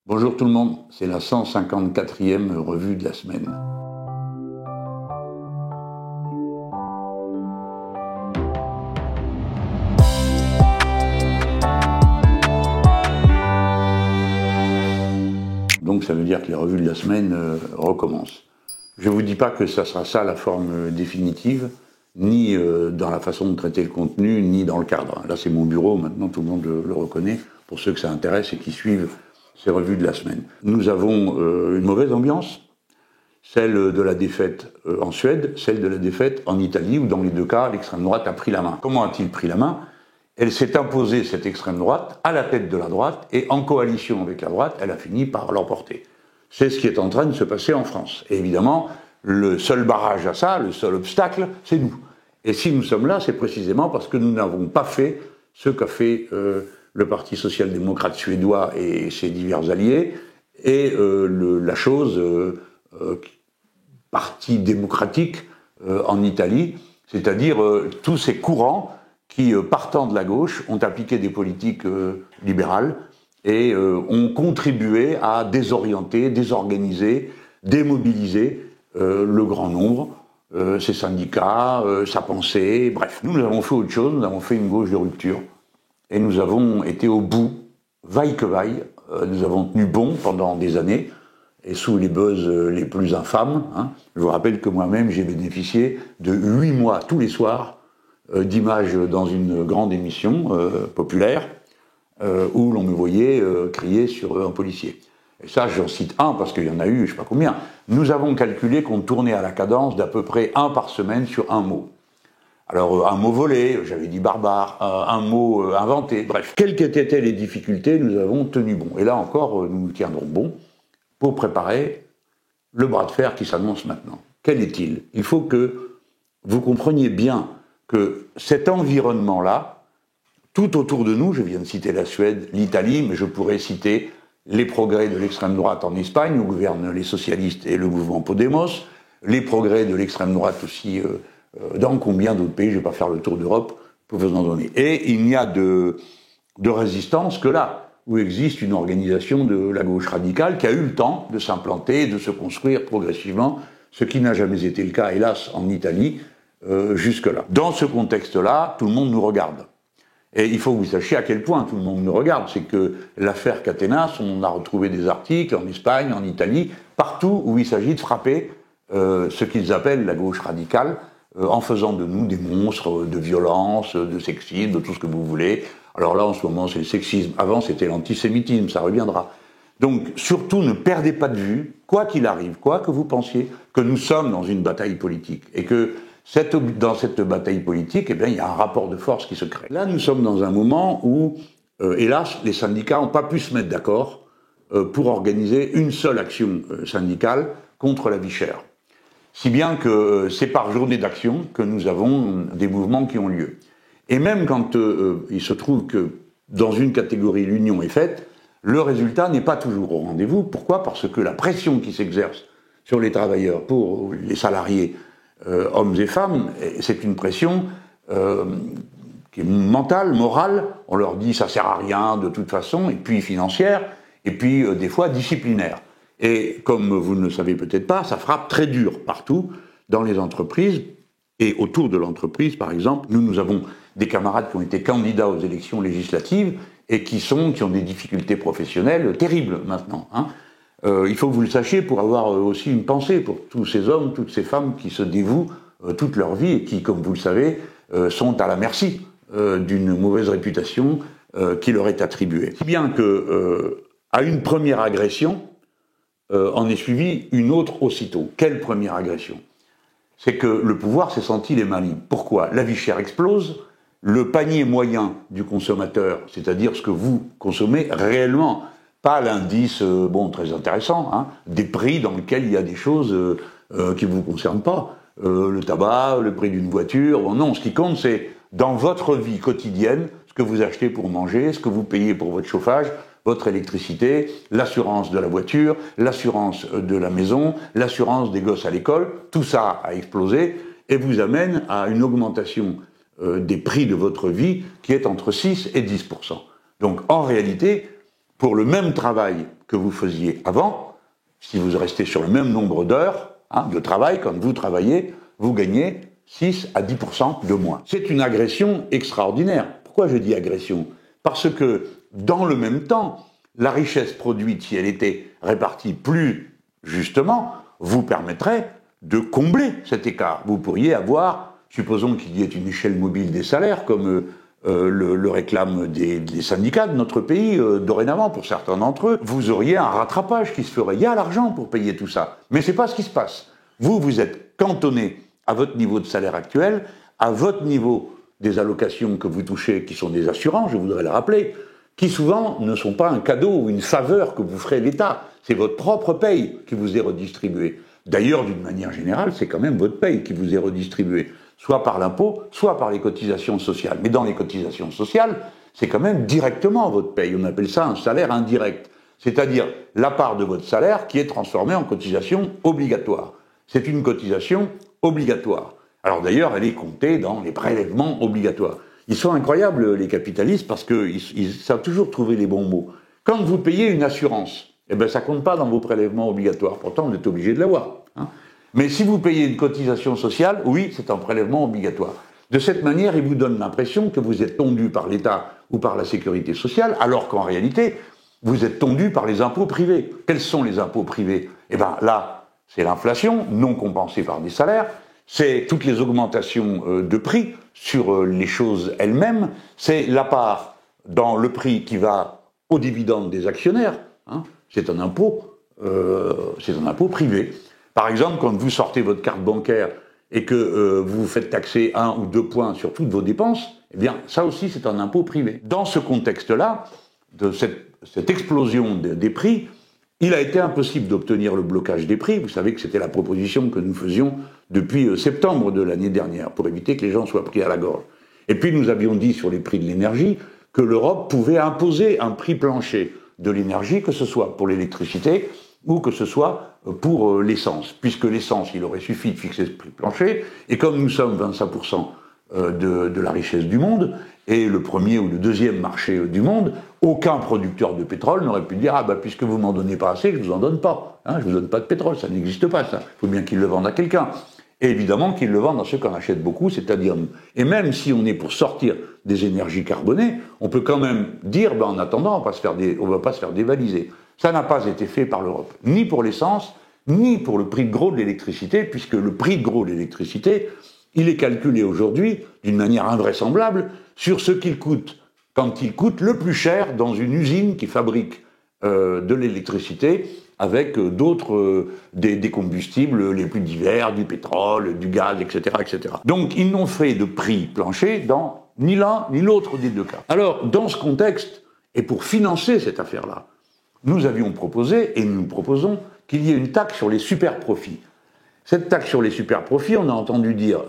Bonjour tout le monde, c'est la 154e revue de la semaine. Donc ça veut dire que les revues de la semaine recommencent. Je ne vous dis pas que ça sera ça la forme définitive, ni dans la façon de traiter le contenu, ni dans le cadre. Là c'est mon bureau, maintenant tout le monde le reconnaît, pour ceux que ça intéresse et qui suivent ces revues de la semaine. Nous avons une mauvaise ambiance, celle de la défaite en Suède, celle de la défaite en Italie, où dans les deux cas, l'extrême droite a pris la main. Comment a-t-il pris la main? Elle s'est imposée, cette extrême droite, à la tête de la droite, et en coalition avec la droite, elle a fini par l'emporter. C'est ce qui est en train de se passer en France. Et évidemment, le seul barrage à ça, le seul obstacle, c'est nous. Et si nous sommes là, c'est précisément parce que nous n'avons pas fait ce qu'a fait le Parti social-démocrate suédois et ses divers alliés, et la chose Parti démocratique en Italie, c'est-à-dire tous ces courants qui, partant de la gauche, ont appliqué des politiques libérales et ont contribué à désorienter, désorganiser, démobiliser le grand nombre, ses syndicats, sa pensée, bref. Nous avons fait autre chose, nous avons fait une gauche de rupture. Et nous avons été au bout, vaille que vaille, nous avons tenu bon pendant des années, et sous les buzz les plus infâmes. Je vous rappelle que moi-même, j'ai bénéficié de 8 mois tous les soirs d'images dans une grande émission populaire, où l'on me voyait crier sur un policier. Et ça, j'en cite un, parce qu'il y en a eu, je ne sais pas combien. Nous avons calculé qu'on tournait à la cadence d'à peu près un par semaine sur un mot. Alors, un mot volé, j'avais dit barbare, un mot inventé, bref. Quelles qu'étaient les difficultés, nous avons tenu bon. Et là encore, nous nous tiendrons bon pour préparer le bras de fer qui s'annonce maintenant. Quel est-il? Il faut que vous compreniez bien que cet environnement-là, tout autour de nous, je viens de citer la Suède, l'Italie, mais je pourrais citer les progrès de l'extrême droite en Espagne, où gouvernent les socialistes et le mouvement Podemos, les progrès de l'extrême droite aussi dans combien d'autres pays, je ne vais pas faire le tour d'Europe pour vous en donner. Et il n'y a de résistance que là, où existe une organisation de la gauche radicale qui a eu le temps de s'implanter, de se construire progressivement, ce qui n'a jamais été le cas, hélas, en Italie, jusque-là. Dans ce contexte-là, tout le monde nous regarde. Et il faut que vous sachiez à quel point tout le monde nous regarde. C'est que l'affaire Catenas, on a retrouvé des articles en Espagne, en Italie, partout où il s'agit de frapper ce qu'ils appellent la gauche radicale, en faisant de nous des monstres de violence, de sexisme, de tout ce que vous voulez. Alors là, en ce moment, c'est le sexisme. Avant, c'était l'antisémitisme, ça reviendra. Donc, surtout, ne perdez pas de vue, quoi qu'il arrive, quoi que vous pensiez, que nous sommes dans une bataille politique. Et que dans cette bataille politique, eh bien, il y a un rapport de force qui se crée. Là, nous sommes dans un moment où, hélas, les syndicats n'ont pas pu se mettre d'accord pour organiser une seule action syndicale contre la vie chère. Si bien que c'est par journée d'action que nous avons des mouvements qui ont lieu. Et même quand il se trouve que dans une catégorie l'union est faite, le résultat n'est pas toujours au rendez-vous. Pourquoi? Parce que la pression qui s'exerce sur les travailleurs, pour les salariés, hommes et femmes, c'est une pression qui est mentale, morale. On leur dit ça sert à rien de toute façon, et puis financière, et puis des fois disciplinaire. Et comme vous ne le savez peut-être pas, ça frappe très dur partout dans les entreprises. Et autour de l'entreprise, par exemple, nous avons des camarades qui ont été candidats aux élections législatives et qui ont des difficultés professionnelles terribles maintenant. Il faut que vous le sachiez pour avoir aussi une pensée pour tous ces hommes, toutes ces femmes qui se dévouent toute leur vie et qui, comme vous le savez, sont à la merci d'une mauvaise réputation qui leur est attribuée. Si bien que, à une première agression, en est suivie une autre aussitôt. Quelle première agression? C'est que le pouvoir s'est senti les mains libres. Pourquoi? La vie chère explose, le panier moyen du consommateur, c'est-à-dire ce que vous consommez réellement, pas l'indice, très intéressant, des prix dans lesquels il y a des choses qui ne vous concernent pas. Le tabac, le prix d'une voiture, non, ce qui compte c'est dans votre vie quotidienne, ce que vous achetez pour manger, ce que vous payez pour votre chauffage, votre électricité, l'assurance de la voiture, l'assurance de la maison, l'assurance des gosses à l'école, tout ça a explosé et vous amène à une augmentation des prix de votre vie qui est entre 6 et 10%. Donc en réalité, pour le même travail que vous faisiez avant. Si vous restez sur le même nombre d'heures de travail, quand vous travaillez, vous gagnez 6 à 10% de moins. C'est une agression extraordinaire. Pourquoi je dis agression? Parce que, dans le même temps, la richesse produite, si elle était répartie plus justement, vous permettrait de combler cet écart. Vous pourriez avoir, supposons qu'il y ait une échelle mobile des salaires, comme le réclament des syndicats de notre pays, dorénavant, pour certains d'entre eux, vous auriez un rattrapage qui se ferait. Il y a l'argent pour payer tout ça, mais c'est pas ce qui se passe. Vous êtes cantonné à votre niveau de salaire actuel, à votre niveau des allocations que vous touchez, qui sont des assurances, je voudrais le rappeler, qui souvent ne sont pas un cadeau ou une faveur que vous ferait l'État. C'est votre propre paye qui vous est redistribuée. D'ailleurs, d'une manière générale, c'est quand même votre paye qui vous est redistribuée, soit par l'impôt, soit par les cotisations sociales. Mais dans les cotisations sociales, c'est quand même directement votre paye. On appelle ça un salaire indirect, c'est-à-dire la part de votre salaire qui est transformée en cotisation obligatoire. C'est une cotisation obligatoire. Alors d'ailleurs, elle est comptée dans les prélèvements obligatoires. Ils sont incroyables, les capitalistes, parce qu'ils savent toujours trouver les bons mots. Quand vous payez une assurance, eh ben, ça compte pas dans vos prélèvements obligatoires. Pourtant, vous êtes obligé de l'avoir. Mais si vous payez une cotisation sociale, oui, c'est un prélèvement obligatoire. De cette manière, ils vous donnent l'impression que vous êtes tondu par l'État ou par la sécurité sociale, alors qu'en réalité, vous êtes tondu par les impôts privés. Quels sont les impôts privés? Eh bien là, c'est l'inflation, non compensée par des salaires, c'est toutes les augmentations de prix sur les choses elles-mêmes, c'est la part dans le prix qui va aux dividendes des actionnaires, c'est un impôt privé. Par exemple, quand vous sortez votre carte bancaire et que vous vous faites taxer 1 ou 2 points sur toutes vos dépenses, eh bien, ça aussi, c'est un impôt privé. Dans ce contexte-là, de cette explosion des prix, il a été impossible d'obtenir le blocage des prix. Vous savez que c'était la proposition que nous faisions depuis septembre de l'année dernière, pour éviter que les gens soient pris à la gorge. Et puis, nous avions dit sur les prix de l'énergie que l'Europe pouvait imposer un prix plancher de l'énergie, que ce soit pour l'électricité ou que ce soit pour l'essence. Puisque l'essence, il aurait suffi de fixer ce prix plancher, et comme nous sommes 25% de la richesse du monde, et le premier ou le deuxième marché du monde, aucun producteur de pétrole n'aurait pu dire « Ah bah puisque vous m'en donnez pas assez, je vous en donne pas. Je vous donne pas de pétrole, ça n'existe pas ça. Il faut bien qu'il le vende à quelqu'un. » Et évidemment qu'il le vende à ceux qui en achètent beaucoup, c'est-à-dire nous. Et même si on est pour sortir des énergies carbonées, on peut quand même dire « En attendant, on va pas se faire dévaliser. » Ça n'a pas été fait par l'Europe, ni pour l'essence, ni pour le prix de gros de l'électricité, puisque le prix de gros de l'électricité, il est calculé aujourd'hui d'une manière invraisemblable sur ce qu'il coûte, quand il coûte le plus cher dans une usine qui fabrique de l'électricité avec d'autres, des combustibles les plus divers, du pétrole, du gaz, etc., etc. Donc ils n'ont fait de prix plancher dans ni l'un ni l'autre des deux cas. Alors, dans ce contexte, et pour financer cette affaire-là, nous avions proposé, et nous proposons, qu'il y ait une taxe sur les super-profits. Cette taxe sur les super-profits, on a entendu dire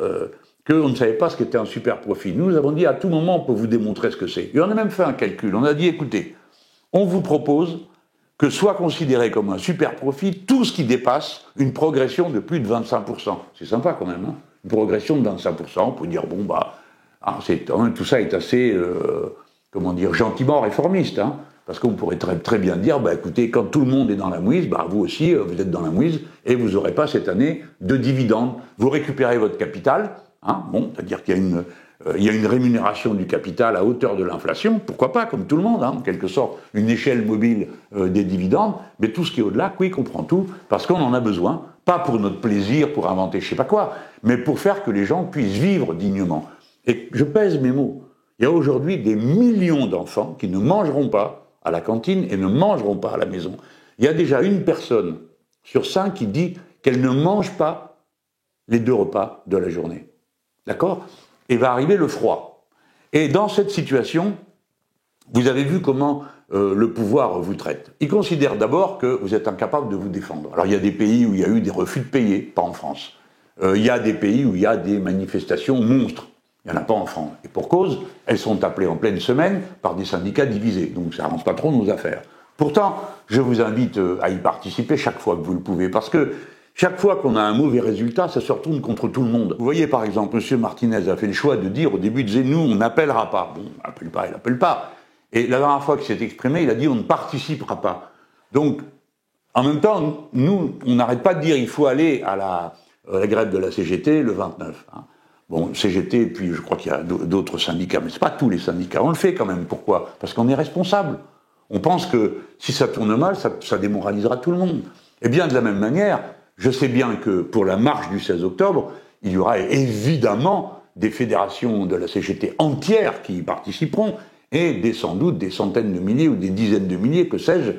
qu'on ne savait pas ce qu'était un super-profit. Nous avons dit, à tout moment, on peut vous démontrer ce que c'est. Et on a même fait un calcul. On a dit, écoutez, on vous propose que soit considéré comme un super-profit tout ce qui dépasse une progression de plus de 25%. C'est sympa quand même, une progression de 25%. On peut dire, bon, tout ça est assez, gentiment réformiste, parce qu'on pourrait très bien dire, écoutez, quand tout le monde est dans la mouise, vous aussi, vous êtes dans la mouise, et vous n'aurez pas cette année de dividendes. Vous récupérez votre capital, c'est-à-dire qu'il y a une rémunération du capital à hauteur de l'inflation, pourquoi pas, comme tout le monde, en quelque sorte, une échelle mobile des dividendes, mais tout ce qui est au-delà, oui, comprend tout, parce qu'on en a besoin, pas pour notre plaisir, pour inventer je sais pas quoi, mais pour faire que les gens puissent vivre dignement. Et je pèse mes mots. Il y a aujourd'hui des millions d'enfants qui ne mangeront pas à la cantine et ne mangeront pas à la maison. Il y a déjà 1 personne sur 5 qui dit qu'elle ne mange pas les 2 repas de la journée. D'accord ? Et va arriver le froid. Et dans cette situation, vous avez vu comment le pouvoir vous traite. Il considère d'abord que vous êtes incapable de vous défendre. Alors il y a des pays où il y a eu des refus de payer, pas en France. Il y a des pays où il y a des manifestations monstres. Il n'y en a pas en France. Et pour cause, elles sont appelées en pleine semaine par des syndicats divisés. Donc ça n'arrange pas trop nos affaires. Pourtant, je vous invite à y participer chaque fois que vous le pouvez. Parce que chaque fois qu'on a un mauvais résultat, ça se retourne contre tout le monde. Vous voyez, par exemple, M. Martinez a fait le choix de dire au début, disait, nous, on n'appellera pas. Bon, il n'appelle pas. Et la dernière fois qu'il s'est exprimé, il a dit, on ne participera pas. Donc, en même temps, nous, on n'arrête pas de dire qu'il faut aller à la grève de la CGT le 29. Hein. Bon, CGT, puis je crois qu'il y a d'autres syndicats, mais ce n'est pas tous les syndicats. On le fait quand même. Pourquoi? Parce qu'on est responsable. On pense que si ça tourne mal, ça démoralisera tout le monde. Et bien, de la même manière, je sais bien que pour la marche du 16 octobre, il y aura évidemment des fédérations de la CGT entières qui y participeront, et sans doute des centaines de milliers ou des dizaines de milliers, que sais-je,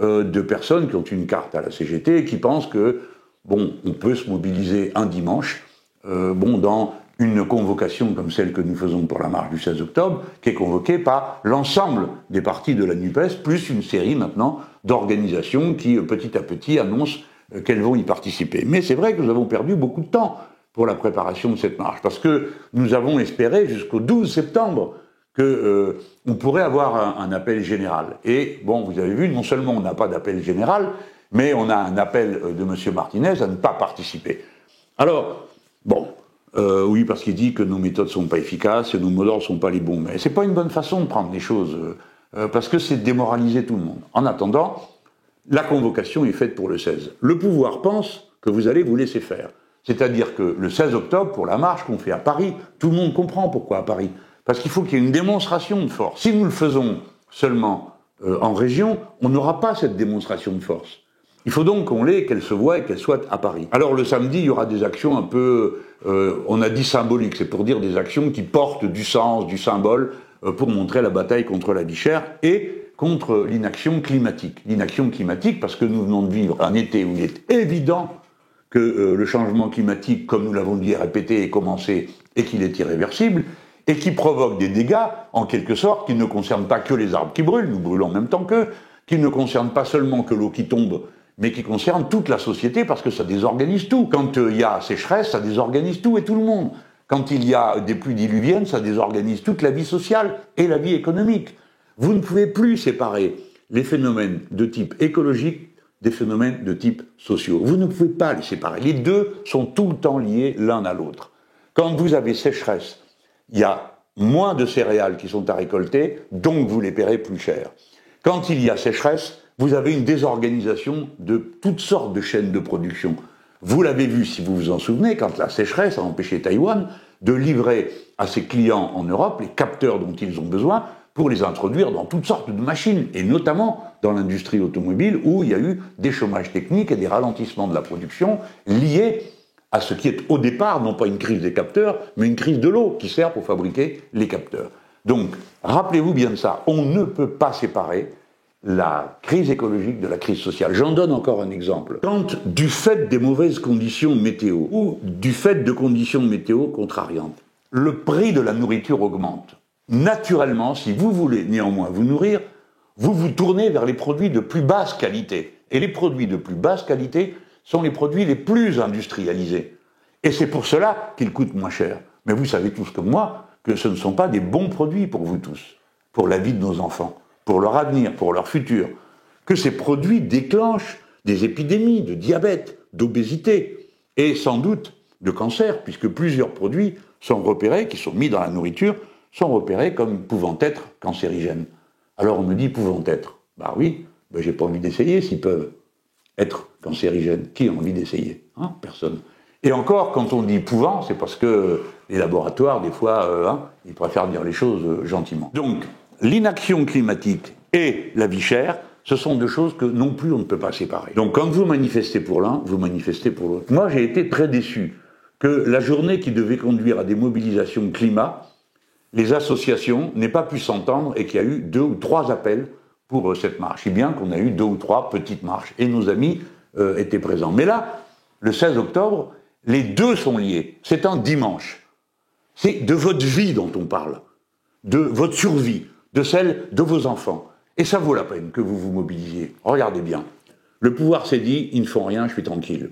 de personnes qui ont une carte à la CGT et qui pensent que, bon, on peut se mobiliser un dimanche, dans une convocation comme celle que nous faisons pour la marche du 16 octobre, qui est convoquée par l'ensemble des partis de la NUPES, plus une série maintenant d'organisations qui, petit à petit, annoncent qu'elles vont y participer. Mais c'est vrai que nous avons perdu beaucoup de temps pour la préparation de cette marche, parce que nous avons espéré jusqu'au 12 septembre qu'on pourrait avoir un appel général. Et bon, vous avez vu, non seulement on n'a pas d'appel général, mais on a un appel de M. Martinez à ne pas participer. Alors, bon, oui, parce qu'il dit que nos méthodes ne sont pas efficaces et nos mots d'ordre ne sont pas les bons. Mais ce n'est pas une bonne façon de prendre les choses, parce que c'est démoraliser tout le monde. En attendant, la convocation est faite pour le 16. Le pouvoir pense que vous allez vous laisser faire. C'est-à-dire que le 16 octobre, pour la marche qu'on fait à Paris, tout le monde comprend pourquoi à Paris. Parce qu'il faut qu'il y ait une démonstration de force. Si nous le faisons seulement en région, on n'aura pas cette démonstration de force. Il faut donc qu'elle se voie et qu'elle soit à Paris. Alors le samedi, il y aura des actions un peu, on a dit symboliques, c'est pour dire des actions qui portent du sens, du symbole, pour montrer la bataille contre la vie chère et contre l'inaction climatique. L'inaction climatique, parce que nous venons de vivre un été où il est évident que le changement climatique, comme nous l'avons dit et répété, est commencé et qu'il est irréversible, et qui provoque des dégâts, en quelque sorte, qui ne concernent pas que les arbres qui brûlent, nous brûlons en même temps qu'eux, qui ne concernent pas seulement que l'eau qui tombe, mais qui concernent toute la société, parce que ça désorganise tout. Quand il y a sécheresse, ça désorganise tout et tout le monde. Quand il y a des pluies diluviennes, ça désorganise toute la vie sociale et la vie économique. Vous ne pouvez plus séparer les phénomènes de type écologique des phénomènes de type sociaux. Vous ne pouvez pas les séparer. Les deux sont tout le temps liés l'un à l'autre. Quand vous avez sécheresse, il y a moins de céréales qui sont à récolter, donc vous les paierez plus cher. Quand il y a sécheresse, vous avez une désorganisation de toutes sortes de chaînes de production. Vous l'avez vu, si vous vous en souvenez, quand la sécheresse a empêché Taïwan de livrer à ses clients en Europe les capteurs dont ils ont besoin pour les introduire dans toutes sortes de machines, et notamment dans l'industrie automobile, où il y a eu des chômages techniques et des ralentissements de la production liés à ce qui est au départ, non pas une crise des capteurs, mais une crise de l'eau qui sert pour fabriquer les capteurs. Donc, rappelez-vous bien de ça, on ne peut pas séparer la crise écologique de la crise sociale. J'en donne encore un exemple. Quand, du fait des mauvaises conditions météo, ou du fait de conditions météo contrariantes, le prix de la nourriture augmente, naturellement, si vous voulez néanmoins vous nourrir, vous vous tournez vers les produits de plus basse qualité. Et les produits de plus basse qualité sont les produits les plus industrialisés. Et c'est pour cela qu'ils coûtent moins cher. Mais vous savez tous comme moi que ce ne sont pas des bons produits pour vous tous, pour la vie de nos enfants, pour leur avenir, pour leur futur. Que ces produits déclenchent des épidémies de diabète, d'obésité et sans doute de cancer, puisque plusieurs produits sont repérés, qui sont mis dans la nourriture, sont repérés comme pouvant être cancérigènes. Alors on me dit pouvant être. Bah oui, j'ai pas envie d'essayer s'ils peuvent être cancérigènes. Qui a envie d'essayer? Personne. Et encore, quand on dit pouvant, c'est parce que les laboratoires, des fois, ils préfèrent dire les choses gentiment. Donc, l'inaction climatique et la vie chère, ce sont deux choses que non plus on ne peut pas séparer. Donc quand vous manifestez pour l'un, vous manifestez pour l'autre. Moi, j'ai été très déçu que la journée qui devait conduire à des mobilisations climat, les associations n'aient pas pu s'entendre et qu'il y a eu 2 ou 3 appels pour cette marche. Si bien qu'on a eu 2 ou 3 petites marches. Et nos amis étaient présents. Mais là, le 16 octobre, les deux sont liés. C'est un dimanche. C'est de votre vie dont on parle, de votre survie, de celle de vos enfants. Et ça vaut la peine que vous vous mobilisiez. Regardez bien. Le pouvoir s'est dit, ils ne font rien, je suis tranquille.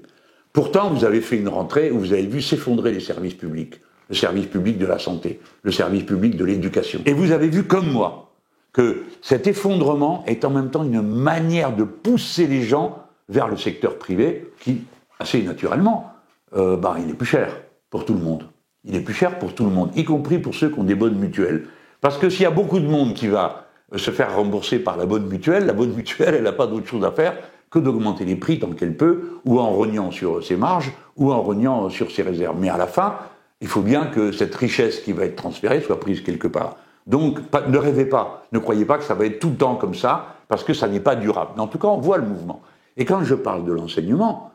Pourtant, vous avez fait une rentrée où vous avez vu s'effondrer les services publics. Le service public de la santé, le service public de l'éducation. Et vous avez vu, comme moi, que cet effondrement est en même temps une manière de pousser les gens vers le secteur privé qui, assez naturellement, il est plus cher pour tout le monde. Il est plus cher pour tout le monde, y compris pour ceux qui ont des bonnes mutuelles. Parce que s'il y a beaucoup de monde qui va se faire rembourser par la bonne mutuelle. La bonne mutuelle, elle n'a pas d'autre chose à faire que d'augmenter les prix tant qu'elle peut, ou en rognant sur ses marges, ou en rognant sur ses réserves. Mais à la fin, il faut bien que cette richesse qui va être transférée soit prise quelque part. Donc, ne rêvez pas, ne croyez pas que ça va être tout le temps comme ça, parce que ça n'est pas durable. Mais en tout cas, on voit le mouvement. Et quand je parle de l'enseignement,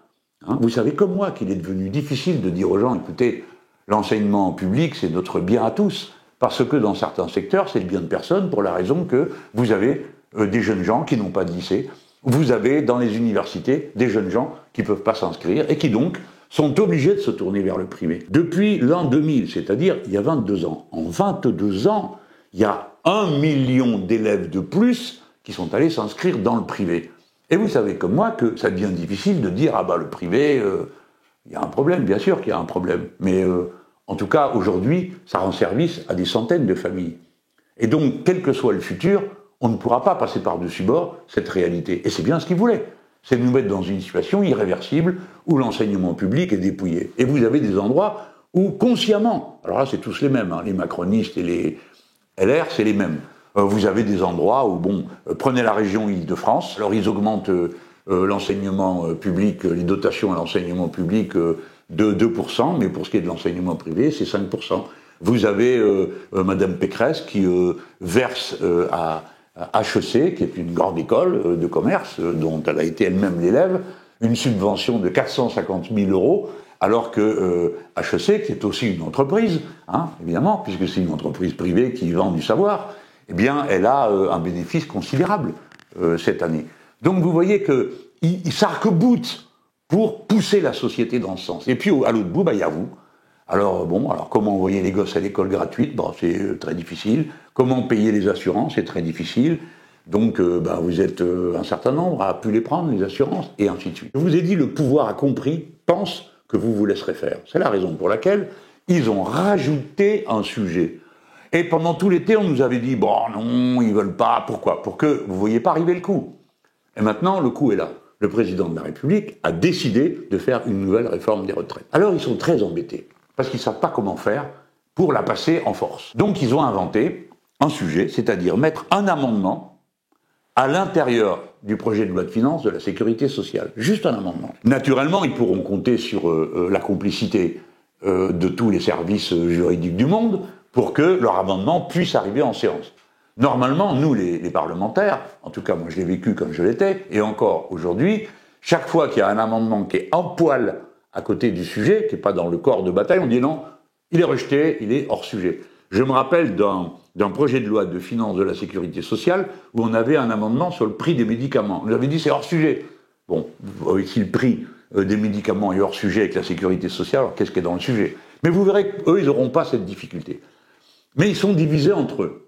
vous savez comme moi qu'il est devenu difficile de dire aux gens, écoutez, l'enseignement public, c'est notre bien à tous, parce que dans certains secteurs, c'est le bien de personne, pour la raison que vous avez des jeunes gens qui n'ont pas de lycée, vous avez dans les universités des jeunes gens qui ne peuvent pas s'inscrire et qui donc sont obligés de se tourner vers le privé. Depuis l'an 2000, c'est-à-dire il y a 22 ans, en 22 ans, il y a 1 million d'élèves de plus qui sont allés s'inscrire dans le privé. Et vous savez comme moi que ça devient difficile de dire « Ah bah le privé, il y a un problème, bien sûr qu'il y a un problème. » Mais en tout cas, aujourd'hui, ça rend service à des centaines de familles. Et donc, quel que soit le futur, on ne pourra pas passer par-dessus bord cette réalité. Et c'est bien ce qu'ils voulaient. C'est de nous mettre dans une situation irréversible où l'enseignement public est dépouillé. Et vous avez des endroits où, consciemment, alors là, c'est tous les mêmes, les macronistes et les LR, c'est les mêmes. Vous avez des endroits où, prenez la région Île-de-France, alors ils augmentent l'enseignement public, les dotations à l'enseignement public de 2%, mais pour ce qui est de l'enseignement privé, c'est 5%. Vous avez Madame Pécresse qui verse à HEC, qui est une grande école de commerce, dont elle a été elle-même l'élève, une subvention de 450 000 €, alors que HEC, qui est aussi une entreprise, évidemment, puisque c'est une entreprise privée qui vend du savoir, eh bien, elle a un bénéfice considérable cette année. Donc vous voyez qu'il s'arc-boute pour pousser la société dans ce sens. Et puis à l'autre bout, il y a vous. Alors comment envoyer les gosses à l'école gratuite? C'est très difficile. Comment payer les assurances? C'est très difficile. Donc vous êtes un certain nombre à pu les prendre, les assurances, et ainsi de suite. Je vous ai dit, le pouvoir a compris, pense que vous vous laisserez faire. C'est la raison pour laquelle ils ont rajouté un sujet. Et pendant tout l'été, on nous avait dit, non, ils veulent pas. Pourquoi? Pour que vous ne voyiez pas arriver le coup. Et maintenant, le coup est là. Le président de la République a décidé de faire une nouvelle réforme des retraites. Alors, ils sont très embêtés, parce qu'ils ne savent pas comment faire pour la passer en force. Donc, ils ont inventé un sujet, c'est-à-dire mettre un amendement à l'intérieur du projet de loi de finances de la sécurité sociale. Juste un amendement. Naturellement, ils pourront compter sur la complicité de tous les services juridiques du monde pour que leur amendement puisse arriver en séance. Normalement, nous, les parlementaires, en tout cas moi je l'ai vécu comme je l'étais, et encore aujourd'hui, chaque fois qu'il y a un amendement qui est en poil à côté du sujet, qui n'est pas dans le corps de bataille, on dit non, il est rejeté, il est hors sujet. Je me rappelle d'un projet de loi de finances de la sécurité sociale où on avait un amendement sur le prix des médicaments. On nous avait dit c'est hors sujet. Bon, si le prix des médicaments est hors sujet avec la sécurité sociale, alors qu'est-ce qui est dans le sujet? Mais vous verrez qu'eux, ils n'auront pas cette difficulté. Mais ils sont divisés entre eux.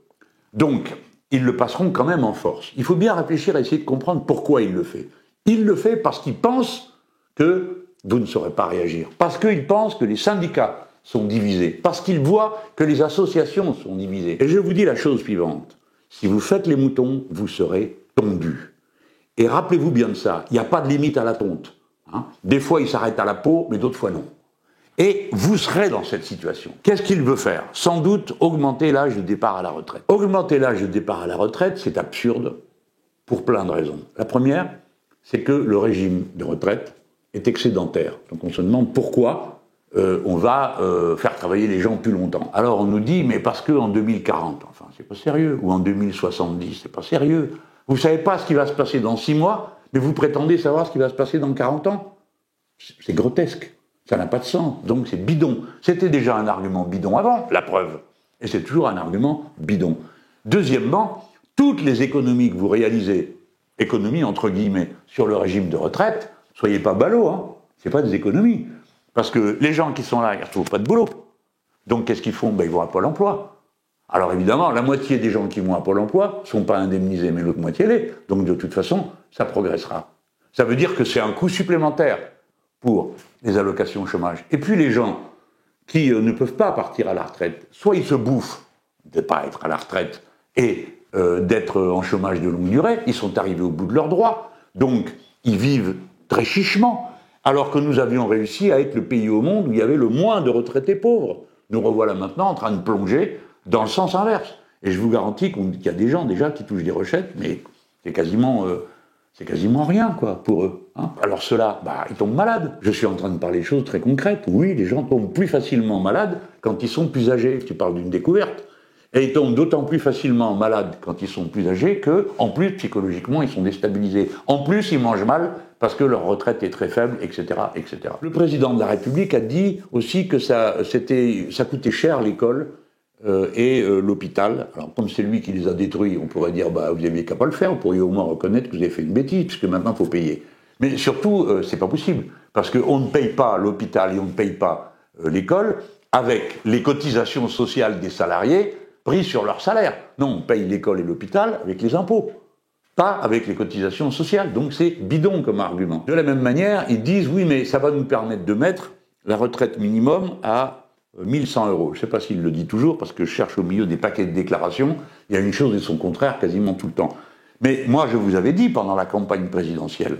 Donc, ils le passeront quand même en force. Il faut bien réfléchir à essayer de comprendre pourquoi il le fait. Il le fait parce qu'il pense que vous ne saurez pas réagir. Parce qu'il pense que les syndicats sont divisés. Parce qu'il voit que les associations sont divisées. Et je vous dis la chose suivante. Si vous faites les moutons, vous serez tondus. Et rappelez-vous bien de ça. Il n'y a pas de limite à la tonte. Des fois, il s'arrête à la peau, mais d'autres fois, non. Et vous serez dans cette situation. Qu'est-ce qu'il veut faire? Sans doute augmenter l'âge de départ à la retraite. Augmenter l'âge de départ à la retraite, c'est absurde pour plein de raisons. La première, c'est que le régime de retraite est excédentaire. Donc on se demande pourquoi on va faire travailler les gens plus longtemps. Alors on nous dit, mais parce qu'en 2040, enfin c'est pas sérieux, ou en 2070, c'est pas sérieux. Vous savez pas ce qui va se passer dans 6 mois, mais vous prétendez savoir ce qui va se passer dans 40 ans. C'est grotesque. Ça n'a pas de sens, donc c'est bidon. C'était déjà un argument bidon avant, la preuve. Et c'est toujours un argument bidon. Deuxièmement, toutes les économies que vous réalisez, économies entre guillemets, sur le régime de retraite, soyez pas ballots, c'est pas des économies. Parce que les gens qui sont là, ils ne retrouvent pas de boulot. Donc qu'est-ce qu'ils font? Ils vont à Pôle emploi. Alors évidemment, la moitié des gens qui vont à Pôle emploi ne sont pas indemnisés, mais l'autre moitié l'est. Donc de toute façon, ça progressera. Ça veut dire que c'est un coût supplémentaire pour les allocations au chômage. Et puis les gens qui ne peuvent pas partir à la retraite, soit ils se bouffent de ne pas être à la retraite et d'être en chômage de longue durée, ils sont arrivés au bout de leurs droits, donc ils vivent très chichement, alors que nous avions réussi à être le pays au monde où il y avait le moins de retraités pauvres. Nous revoilà maintenant en train de plonger dans le sens inverse. Et je vous garantis qu'il y a des gens déjà qui touchent des retraites, mais c'est quasiment rien, quoi, pour eux. Hein. Alors ceux-là, ils tombent malades. Je suis en train de parler de choses très concrètes. Oui, les gens tombent plus facilement malades quand ils sont plus âgés. Tu parles d'une découverte. Et ils tombent d'autant plus facilement malades quand ils sont plus âgés que, en plus, psychologiquement, ils sont déstabilisés. En plus, ils mangent mal parce que leur retraite est très faible, etc., etc. Le président de la République a dit aussi que ça coûtait cher l'école et l'hôpital. Alors, comme c'est lui qui les a détruits, on pourrait dire, vous n'aviez qu'à pas le faire, vous pourriez au moins reconnaître que vous avez fait une bêtise, puisque maintenant, il faut payer. Mais surtout, c'est pas possible, parce qu'on ne paye pas l'hôpital et on ne paye pas l'école avec les cotisations sociales des salariés pris sur leur salaire. Non, on paye l'école et l'hôpital avec les impôts, pas avec les cotisations sociales. Donc c'est bidon comme argument. De la même manière, ils disent, oui, mais ça va nous permettre de mettre la retraite minimum à 1100 €. Je ne sais pas s'il le dit toujours, parce que je cherche au milieu des paquets de déclarations, il y a une chose et son contraire quasiment tout le temps. Mais moi, je vous avais dit pendant la campagne présidentielle,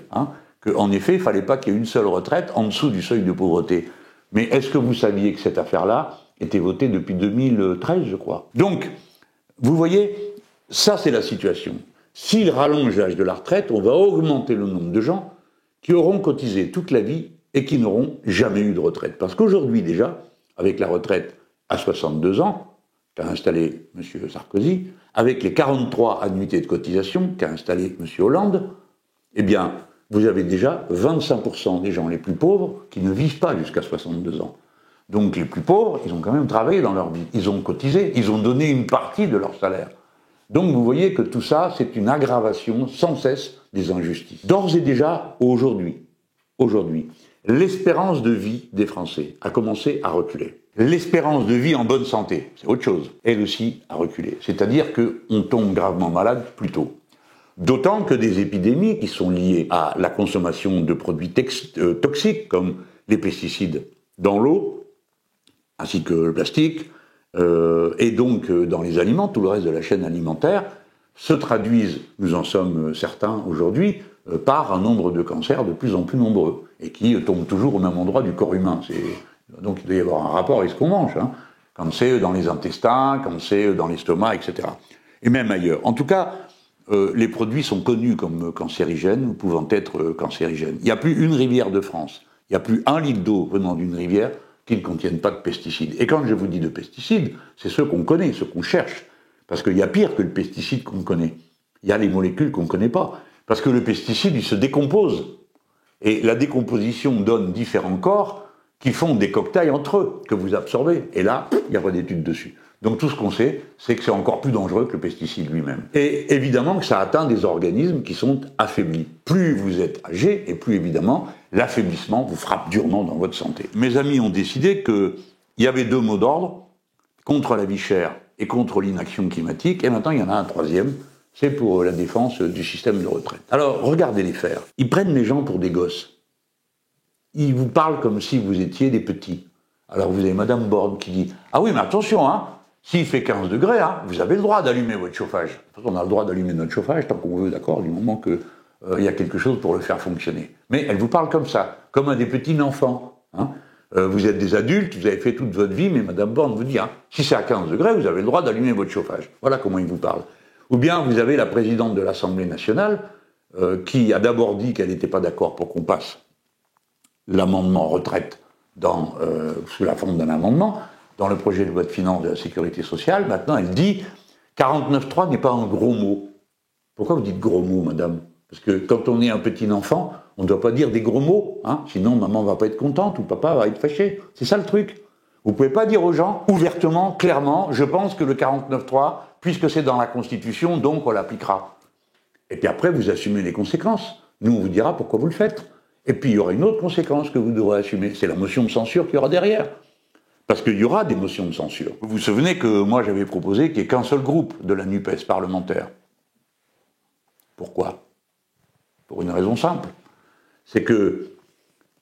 qu'en effet, il ne fallait pas qu'il y ait une seule retraite en dessous du seuil de pauvreté. Mais est-ce que vous saviez que cette affaire-là était votée depuis 2013, je crois? Donc, vous voyez, ça c'est la situation. S'il rallonge l'âge de la retraite, on va augmenter le nombre de gens qui auront cotisé toute la vie et qui n'auront jamais eu de retraite. Parce qu'aujourd'hui déjà, avec la retraite à 62 ans, qu'a installé M. Sarkozy, avec les 43 annuités de cotisation qu'a installé M. Hollande, eh bien, vous avez déjà 25% des gens les plus pauvres qui ne vivent pas jusqu'à 62 ans. Donc les plus pauvres, ils ont quand même travaillé dans leur vie, ils ont cotisé, ils ont donné une partie de leur salaire. Donc vous voyez que tout ça, c'est une aggravation sans cesse des injustices. D'ores et déjà, aujourd'hui, l'espérance de vie des Français a commencé à reculer. L'espérance de vie en bonne santé, c'est autre chose, elle aussi a reculé. C'est-à-dire qu'on tombe gravement malade plus tôt. D'autant que des épidémies qui sont liées à la consommation de produits toxiques, comme les pesticides dans l'eau, ainsi que le plastique, et donc dans les aliments, tout le reste de la chaîne alimentaire, se traduisent, nous en sommes certains aujourd'hui, par un nombre de cancers de plus en plus nombreux, et qui tombent toujours au même endroit du corps humain. Donc il doit y avoir un rapport avec ce qu'on mange, quand c'est dans les intestins, quand c'est dans l'estomac, etc. Et même ailleurs. En tout cas, les produits sont connus comme cancérigènes ou pouvant être cancérigènes. Il n'y a plus une rivière de France, il n'y a plus un litre d'eau venant d'une rivière qui ne contiennent pas de pesticides. Et quand je vous dis de pesticides, c'est ceux qu'on connaît, ceux qu'on cherche. Parce qu'il y a pire que le pesticide qu'on connaît. Il y a les molécules qu'on ne connaît pas. Parce que le pesticide, il se décompose. Et la décomposition donne différents corps qui font des cocktails entre eux, que vous absorbez. Et là, il n'y a pas d'études dessus. Donc tout ce qu'on sait, c'est que c'est encore plus dangereux que le pesticide lui-même. Et évidemment que ça atteint des organismes qui sont affaiblis. Plus vous êtes âgé, et plus évidemment, l'affaiblissement vous frappe durement dans votre santé. Mes amis ont décidé qu'il y avait deux mots d'ordre, contre la vie chère et contre l'inaction climatique, et maintenant il y en a un troisième, c'est pour la défense du système de retraite. Alors, regardez les faire. Ils prennent les gens pour des gosses. Ils vous parlent comme si vous étiez des petits. Alors vous avez Madame Borne qui dit « Ah oui, mais attention, s'il fait 15 degrés, vous avez le droit d'allumer votre chauffage. » De toute façon, on a le droit d'allumer notre chauffage tant qu'on veut, d'accord, du moment qu'il y a quelque chose pour le faire fonctionner. Mais elle vous parle comme ça, comme à des petits enfants. Vous êtes des adultes, vous avez fait toute votre vie, mais Madame Borne vous dit si c'est à 15 degrés, vous avez le droit d'allumer votre chauffage. Voilà comment il vous parle. Ou bien vous avez la présidente de l'Assemblée nationale qui a d'abord dit qu'elle n'était pas d'accord pour qu'on passe l'amendement retraite sous la forme d'un amendement dans le projet de loi de finances de la sécurité sociale. Maintenant, elle dit 49.3 n'est pas un gros mot. Pourquoi vous dites gros mot, madame? Parce que quand on est un petit enfant, on ne doit pas dire des gros mots, sinon maman va pas être contente ou papa va être fâché. C'est ça le truc. Vous pouvez pas dire aux gens ouvertement, clairement, je pense que le 49.3, puisque c'est dans la Constitution, donc on l'appliquera. Et puis après, vous assumez les conséquences. Nous, on vous dira pourquoi vous le faites. Et puis il y aura une autre conséquence que vous devrez assumer, c'est la motion de censure qu'il y aura derrière. Parce qu'il y aura des motions de censure. Vous vous souvenez que moi j'avais proposé qu'il n'y ait qu'un seul groupe de la NUPES parlementaire. Pourquoi? Pour une raison simple. C'est que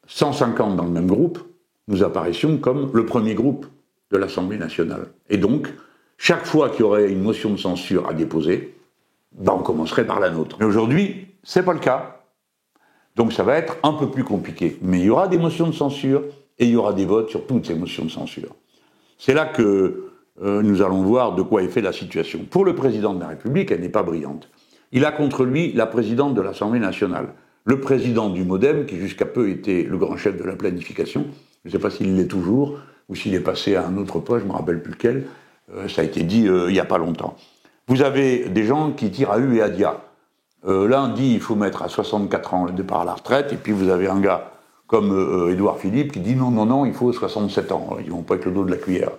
150 dans le même groupe, nous apparaissions comme le premier groupe de l'Assemblée nationale. Et donc, chaque fois qu'il y aurait une motion de censure à déposer, on commencerait par la nôtre. Mais aujourd'hui, c'est pas le cas. Donc ça va être un peu plus compliqué. Mais il y aura des motions de censure et il y aura des votes sur toutes ces motions de censure. C'est là que nous allons voir de quoi est fait la situation. Pour le président de la République, elle n'est pas brillante. Il a contre lui la présidente de l'Assemblée nationale, le président du MoDem, qui jusqu'à peu était le grand chef de la planification. Je ne sais pas s'il l'est toujours, ou s'il est passé à un autre poste, je ne me rappelle plus lequel. Ça a été dit il n'y a pas longtemps. Vous avez des gens qui tirent à U et à dia. L'un dit il faut mettre à 64 ans le départ à la retraite, et puis vous avez un gars comme Édouard Philippe qui dit non, il faut 67 ans. Ils ne vont pas avec le dos de la cuillère.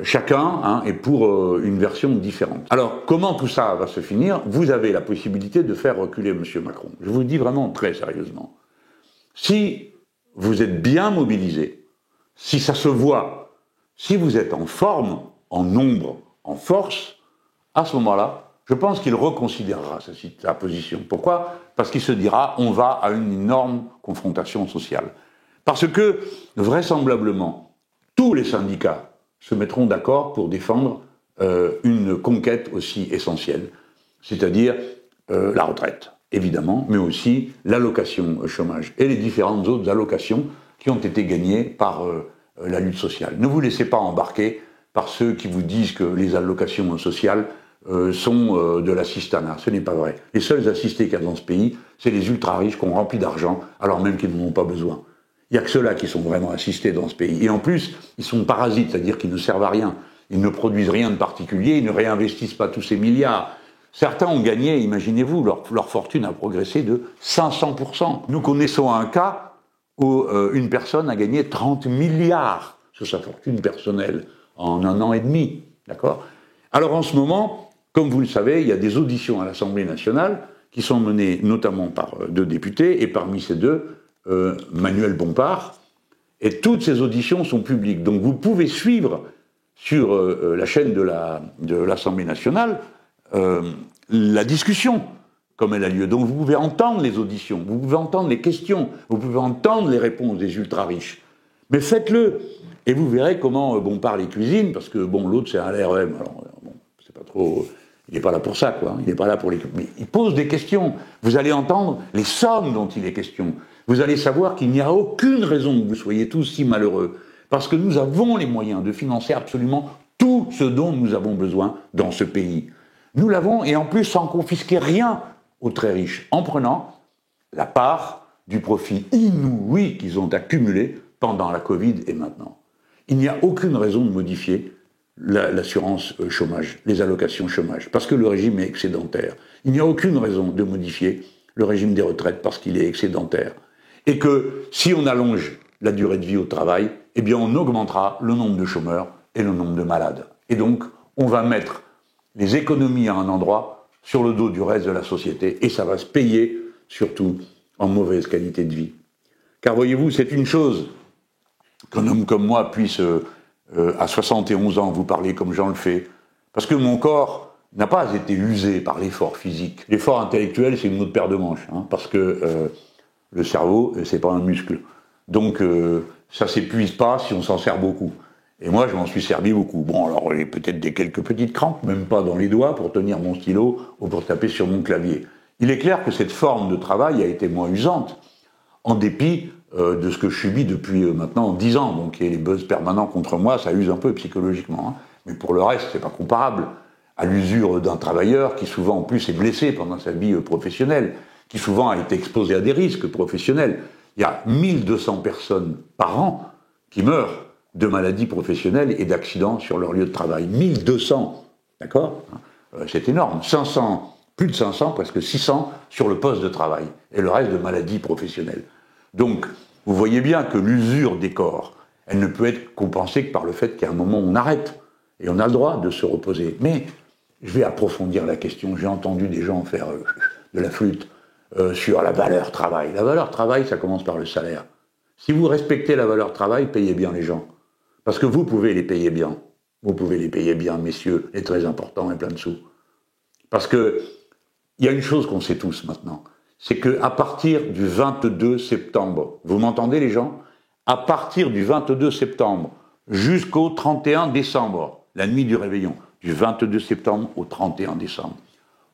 Chacun est pour une version différente. Alors, comment tout ça va se finir? Vous avez la possibilité de faire reculer M. Macron. Je vous le dis vraiment très sérieusement. Si vous êtes bien mobilisé, si ça se voit, si vous êtes en forme, en nombre, en force, à ce moment-là, je pense qu'il reconsidérera sa position. Pourquoi? Parce qu'il se dira, on va à une énorme confrontation sociale. Parce que, vraisemblablement, tous les syndicats se mettront d'accord pour défendre une conquête aussi essentielle, c'est-à-dire la retraite, évidemment, mais aussi l'allocation chômage et les différentes autres allocations qui ont été gagnées par la lutte sociale. Ne vous laissez pas embarquer par ceux qui vous disent que les allocations sociales sont de l'assistanat. Ce n'est pas vrai. Les seuls assistés qu'il y a dans ce pays, c'est les ultra-riches qui ont rempli d'argent, alors même qu'ils n'en ont pas besoin. Il n'y a que ceux-là qui sont vraiment assistés dans ce pays. Et en plus, ils sont parasites, c'est-à-dire qu'ils ne servent à rien. Ils ne produisent rien de particulier, ils ne réinvestissent pas tous ces milliards. Certains ont gagné, imaginez-vous, leur fortune a progressé de 500%. Nous connaissons un cas où une personne a gagné 30 milliards sur sa fortune personnelle en 1 an et demi. D'accord ? Alors en ce moment, comme vous le savez, il y a des auditions à l'Assemblée nationale qui sont menées notamment par 2 députés, et parmi ces 2, Manuel Bompard, et toutes ces auditions sont publiques. Donc vous pouvez suivre sur la chaîne de l'Assemblée nationale la discussion comme elle a lieu. Donc vous pouvez entendre les auditions, vous pouvez entendre les questions, vous pouvez entendre les réponses des ultra-riches. Mais faites-le, et vous verrez comment Bompard les cuisine, parce que bon, l'autre c'est un LREM, alors bon, c'est pas trop... Il n'est pas là pour ça, quoi. Il n'est pas là pour les... Mais il pose des questions. Vous allez entendre les sommes dont il est question. Vous allez savoir qu'il n'y a aucune raison que vous soyez tous si malheureux. Parce que nous avons les moyens de financer absolument tout ce dont nous avons besoin dans ce pays. Nous l'avons, et en plus sans confisquer rien aux très riches, en prenant la part du profit inouï qu'ils ont accumulé pendant la Covid et maintenant. Il n'y a aucune raison de modifier l'assurance chômage, les allocations chômage, parce que le régime est excédentaire. Il n'y a aucune raison de modifier le régime des retraites parce qu'il est excédentaire. Et que si on allonge la durée de vie au travail, eh bien on augmentera le nombre de chômeurs et le nombre de malades. Et donc, on va mettre les économies à un endroit sur le dos du reste de la société, et ça va se payer, surtout, en mauvaise qualité de vie. Car voyez-vous, c'est une chose qu'un homme comme moi puisse... à 71 ans, vous parlez comme Jean le fait, parce que mon corps n'a pas été usé par l'effort physique. L'effort intellectuel, c'est une autre paire de manches, parce que le cerveau, c'est pas un muscle. Donc, ça s'épuise pas si on s'en sert beaucoup. Et moi, je m'en suis servi beaucoup. Bon, alors, j'ai peut-être quelques petites crampes, même pas dans les doigts, pour tenir mon stylo ou pour taper sur mon clavier. Il est clair que cette forme de travail a été moins usante, en dépit de ce que je subis depuis maintenant 10 ans. Donc il y a les buzz permanents contre moi, ça use un peu psychologiquement. Mais pour le reste, c'est pas comparable à l'usure d'un travailleur qui souvent en plus est blessé pendant sa vie professionnelle, qui souvent a été exposé à des risques professionnels. Il y a 1200 personnes par an qui meurent de maladies professionnelles et d'accidents sur leur lieu de travail. 1200, d'accord ? C'est énorme. 500, plus de 500, presque 600 sur le poste de travail. Et le reste de maladies professionnelles. Donc, vous voyez bien que l'usure des corps, elle ne peut être compensée que par le fait qu'à un moment, on arrête. Et on a le droit de se reposer. Mais je vais approfondir la question. J'ai entendu des gens faire de la flûte sur la valeur travail. La valeur travail, ça commence par le salaire. Si vous respectez la valeur travail, payez bien les gens. Parce que vous pouvez les payer bien. Vous pouvez les payer bien, messieurs, les très importants et plein de sous. Parce que il y a une chose qu'on sait tous maintenant. C'est qu'à partir du 22 septembre, vous m'entendez les gens ? À partir du 22 septembre jusqu'au 31 décembre, la nuit du réveillon, du 22 septembre au 31 décembre,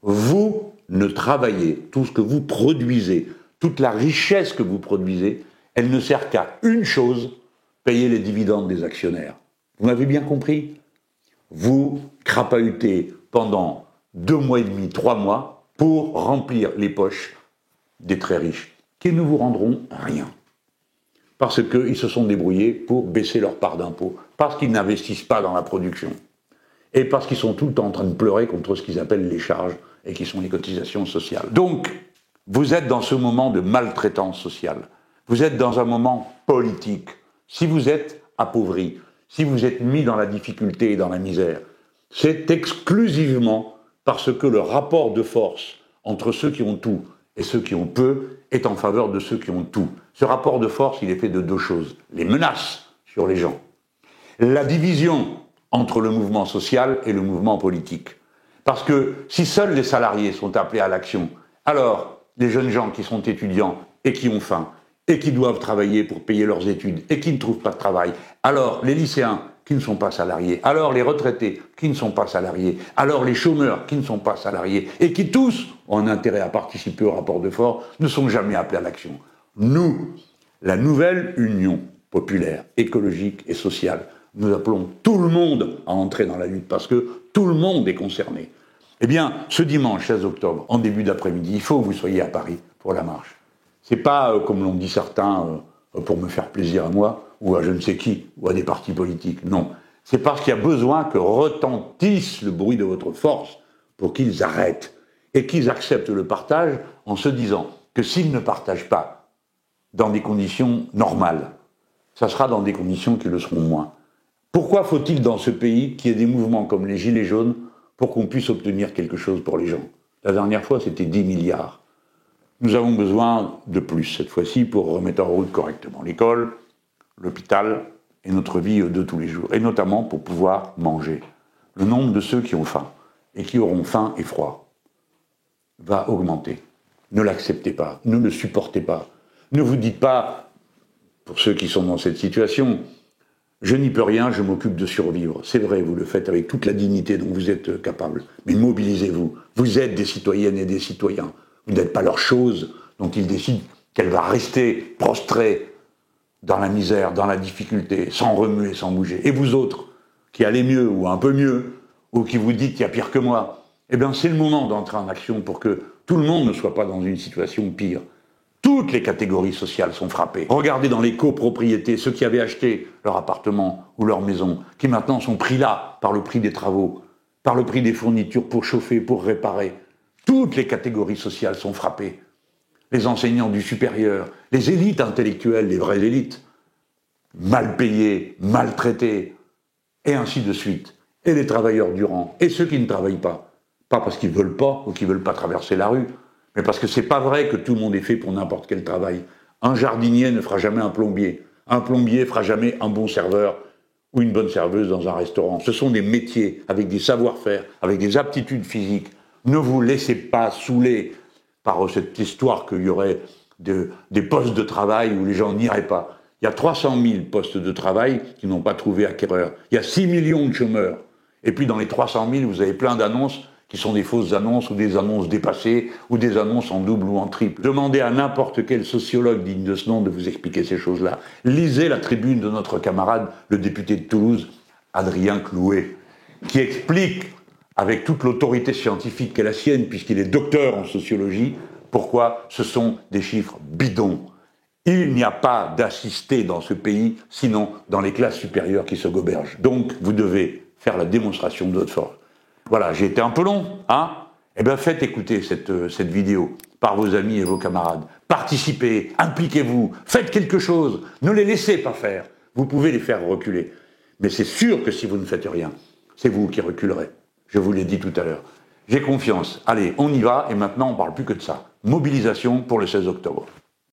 vous ne travaillez, tout ce que vous produisez, toute la richesse que vous produisez, elle ne sert qu'à une chose, payer les dividendes des actionnaires. Vous m'avez bien compris ? vous crapahutez pendant 2 mois et demi, 3 mois pour remplir les poches des très riches, qui ne vous rendront rien. Parce qu'ils se sont débrouillés pour baisser leur part d'impôt, parce qu'ils n'investissent pas dans la production, et parce qu'ils sont tout le temps en train de pleurer contre ce qu'ils appellent les charges, et qui sont les cotisations sociales. Donc, vous êtes dans ce moment de maltraitance sociale, vous êtes dans un moment politique. Si vous êtes appauvri, si vous êtes mis dans la difficulté et dans la misère, c'est exclusivement parce que le rapport de force entre ceux qui ont tout et ceux qui ont peu est en faveur de ceux qui ont tout. Ce rapport de force, il est fait de 2 choses. Les menaces sur les gens, la division entre le mouvement social et le mouvement politique. Parce que si seuls les salariés sont appelés à l'action, alors les jeunes gens qui sont étudiants et qui ont faim, et qui doivent travailler pour payer leurs études, et qui ne trouvent pas de travail, alors les lycéens qui ne sont pas salariés, alors les retraités qui ne sont pas salariés, alors les chômeurs qui ne sont pas salariés, et qui tous ont intérêt à participer au rapport de force, ne sont jamais appelés à l'action. Nous, la nouvelle Union populaire, écologique et sociale, nous appelons tout le monde à entrer dans la lutte, parce que tout le monde est concerné. Eh bien, ce dimanche 16 octobre, en début d'après-midi, il faut que vous soyez à Paris pour la marche. C'est pas, comme l'ont dit certains, pour me faire plaisir à moi, ou à je ne sais qui, ou à des partis politiques. Non. C'est parce qu'il y a besoin que retentisse le bruit de votre force pour qu'ils arrêtent et qu'ils acceptent le partage en se disant que s'ils ne partagent pas dans des conditions normales, ça sera dans des conditions qui le seront moins. Pourquoi faut-il dans ce pays qu'il y ait des mouvements comme les Gilets jaunes pour qu'on puisse obtenir quelque chose pour les gens? La dernière fois, c'était 10 milliards. Nous avons besoin de plus, cette fois-ci, pour remettre en route correctement l'école, l'hôpital et notre vie de tous les jours, et notamment pour pouvoir manger. Le nombre de ceux qui ont faim, et qui auront faim et froid, va augmenter. Ne l'acceptez pas, ne le supportez pas. Ne vous dites pas, pour ceux qui sont dans cette situation, je n'y peux rien, je m'occupe de survivre. C'est vrai, vous le faites avec toute la dignité dont vous êtes capable, mais mobilisez-vous. Vous êtes des citoyennes et des citoyens. Vous n'êtes pas leur chose dont ils décident qu'elle va rester prostrée dans la misère, dans la difficulté, sans remuer, sans bouger. Et vous autres, qui allez mieux ou un peu mieux, ou qui vous dites qu'il y a pire que moi, eh bien c'est le moment d'entrer en action pour que tout le monde ne soit pas dans une situation pire. Toutes les catégories sociales sont frappées. Regardez dans les copropriétés, ceux qui avaient acheté leur appartement ou leur maison, qui maintenant sont pris là par le prix des travaux, par le prix des fournitures pour chauffer, pour réparer. Toutes les catégories sociales sont frappées. Les enseignants du supérieur, les élites intellectuelles, les vraies élites, mal payées, maltraitées, et ainsi de suite. Et les travailleurs du rang, et ceux qui ne travaillent pas. Pas parce qu'ils ne veulent pas ou qu'ils ne veulent pas traverser la rue, mais parce que c'est pas vrai que tout le monde est fait pour n'importe quel travail. Un jardinier ne fera jamais un plombier. Un plombier fera jamais un bon serveur ou une bonne serveuse dans un restaurant. Ce sont des métiers avec des savoir-faire, avec des aptitudes physiques. Ne vous laissez pas saouler par cette histoire qu'il y aurait des postes de travail où les gens n'iraient pas. Il y a 300 000 postes de travail qui n'ont pas trouvé acquéreur. Il y a 6 millions de chômeurs. Et puis dans les 300 000, vous avez plein d'annonces qui sont des fausses annonces ou des annonces dépassées ou des annonces en double ou en triple. Demandez à n'importe quel sociologue digne de ce nom de vous expliquer ces choses-là. Lisez la tribune de notre camarade, le député de Toulouse, Adrien Clouet, qui explique avec toute l'autorité scientifique qu'est la sienne, puisqu'il est docteur en sociologie, pourquoi ce sont des chiffres bidons. Il n'y a pas d'assistés dans ce pays, sinon dans les classes supérieures qui se gobergent. Donc, vous devez faire la démonstration de votre force. Voilà, j'ai été un peu long, hein? Eh bien, faites écouter cette vidéo par vos amis et vos camarades. Participez, impliquez-vous, faites quelque chose. Ne les laissez pas faire. Vous pouvez les faire reculer. Mais c'est sûr que si vous ne faites rien, c'est vous qui reculerez. Je vous l'ai dit tout à l'heure. J'ai confiance. Allez, on y va, et maintenant on ne parle plus que de ça. Mobilisation pour le 16 octobre.